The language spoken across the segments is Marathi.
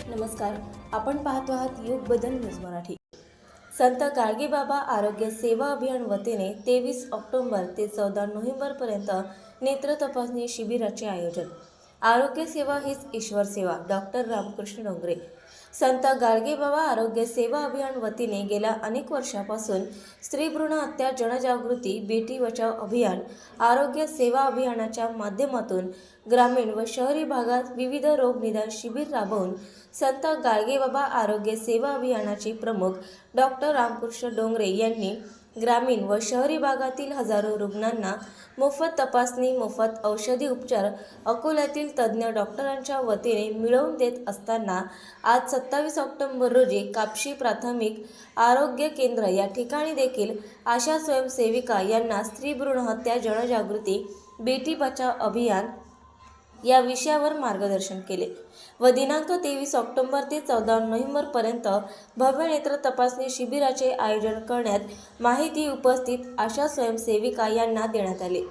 नमस्कार, आपण पाहतो आहात युग बदल न्यूज मराठी। संत गाडगेबाबा आरोग्य सेवा अभियान वतीने 23 ऑक्टोबर ते 14 नोव्हेंबर पर्यंत नेत्र तपासणी शिबिराचे आयोजन। आरोग्य सेवा हीच ईश्वर सेवा। डॉक्टर रामकृष्ण डोंगरे। संत गाडगेबाबा आरोग्य सेवा अभियान वतीने गेल्या अनेक वर्षापासून स्त्री भ्रूण हत्या जनजागृती, बेटी बचाव अभियान, आरोग्य सेवा अभियानाच्या माध्यमातून ग्रामीण व शहरी भागात विविध रोग निदान शिबिर राबवून संत गाडगेबाबा आरोग्य सेवा अभियानाचे प्रमुख डॉक्टर रामकृष्ण डोंगरे यांनी ग्रामीण व शहरी भागातील हजारो रुग्णांना मोफत तपासणी, मोफत औषधी उपचार अकोल्यातील तज्ज्ञ डॉक्टरांच्या वतीने मिळवून देत असताना आज 27 ऑक्टोबर रोजी कापशी प्राथमिक आरोग्य केंद्र या ठिकाणी देखील आशा स्वयंसेविका यांना स्त्री भ्रूण हत्या जनजागृती, बेटी बचाव अभियान या विषयावर मार्गदर्शन केले व दिनांक 23 ऑक्टोबर ते 14 नोव्हेंबर पर्यंत भव्य नेत्र तपासणी शिबिराचे आयोजन करण्यात माहिती उपस्थित आशा स्वयंसेविका यांना देण्यात आली।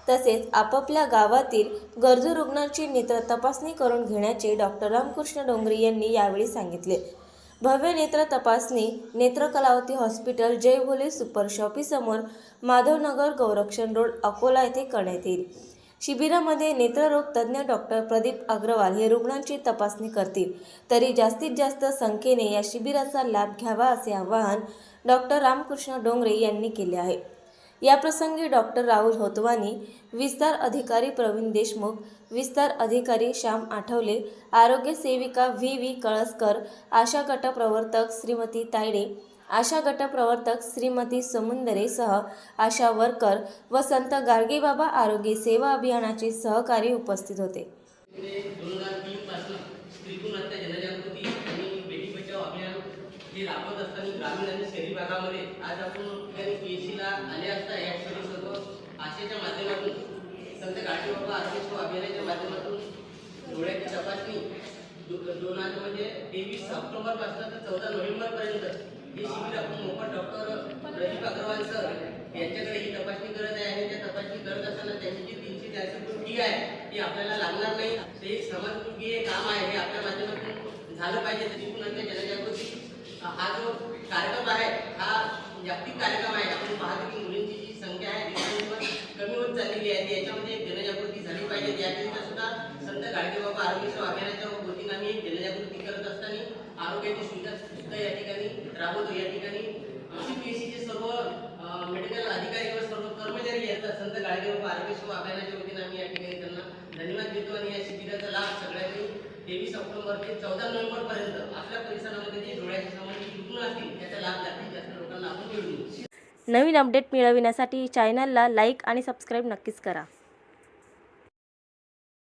तसेच आपापल्या गावातील गरजू रुग्णांची नेत्र तपासणी करून घेण्याचे डॉक्टर रामकृष्ण डोंगरे यांनी यावेळी सांगितले। भव्य नेत्र तपासणी नेत्र कलावती हॉस्पिटल, जय भोले सुपर शॉपीसमोर, माधवनगर, गौरक्षण रोड, अकोला येथे करण्यात येईल। शिबिरामध्ये नेत्ररोग तज्ज्ञ डॉक्टर प्रदीप अग्रवाल हे रुग्णांची तपासणी करतील। तरी जास्तीत जास्त संख्येने या शिबिराचा लाभ घ्यावा असे आवाहन डॉक्टर रामकृष्ण डोंगरे यांनी केले आहे। या प्रसंगी डॉक्टर राहुल होतवानी, विस्तार अधिकारी प्रवीण देशमुख, विस्तार अधिकारी श्याम आठवले, आरोग्य सेविका व्ही कळसकर, आशा गट प्रवर्तक श्रीमती तायडे, आशा गट प्रवर्तक श्रीमती समुंदरे सह आशा वर्कर व संत गाडगेबाबा आरोग्य सेवा अभियानाचे सहकारी उपस्थित होते। 2003 पासून स्त्री भ्रूण हत्या जनजागृती आणि बेटी बचाव अभियान हे राबवत असताना ग्रामीण आणि शहरी भागामध्ये आज आपण पीएचसीला आले असता या सर्व आशेच्या माध्यमातून संत गाडगेबाबा आरोग्य सेवा अभियानाच्या माध्यमातून डोळ्याची तपासणी 23 ऑक्टोबर पासून ते 14 नोव्हेंबर पर्यंत हे शिबिर आपण मोफत डॉक्टर प्रदीप अग्रवाल सर यांच्याकडे ही तपासणी करत आहे आणि त्या तपासणी करत असताना त्यांची जी 300-400 फी आहे ती आपल्याला लागणार नाही। ते एक समाजोपयोगी काम आहे, हे आपल्या माध्यमातून झालं पाहिजे। स्त्री भ्रूण हत्या जनजागृती हा जो कार्यक्रम आहे हा जागतिक कार्यक्रम आहे। आपण पाहतो की मुलींची जी संख्या आहे ती कमी होत चाललेली आहे, याच्यामध्ये जनजागृती झाली पाहिजे। याकरिता सुद्धा संत गाडगेबाबा आरोग्य सेवा अभियानाच्या वतीने आम्ही जनजागृती करत असताना आरोग्याची सुविधा या ठिकाणी राबवतो। या ठिकाणी पीएचसीचे सर्व मेडिकल अधिकारी व सर्व कर्मचारी आहेत। संत गाडगेबाबा आरोग्य सेवा अभियानाच्या वतीने आम्ही या ठिकाणी त्यांना धन्यवाद देतो आणि या शिबिराचा लाभ सगळ्यांनी 23 ऑक्टोबर ते 14 नोव्हेंबर पर्यंत आपल्या परिसरामध्ये जे डोळ्याचे संबंधित रुग्ण असतील त्याचा लाभ जास्तीत जास्त लोकांना आपण मिळवू। नवीन अपडेट मिळविण्यासाठी चॅनलला लाईक आणि सबस्क्राईब नक्कीच करा।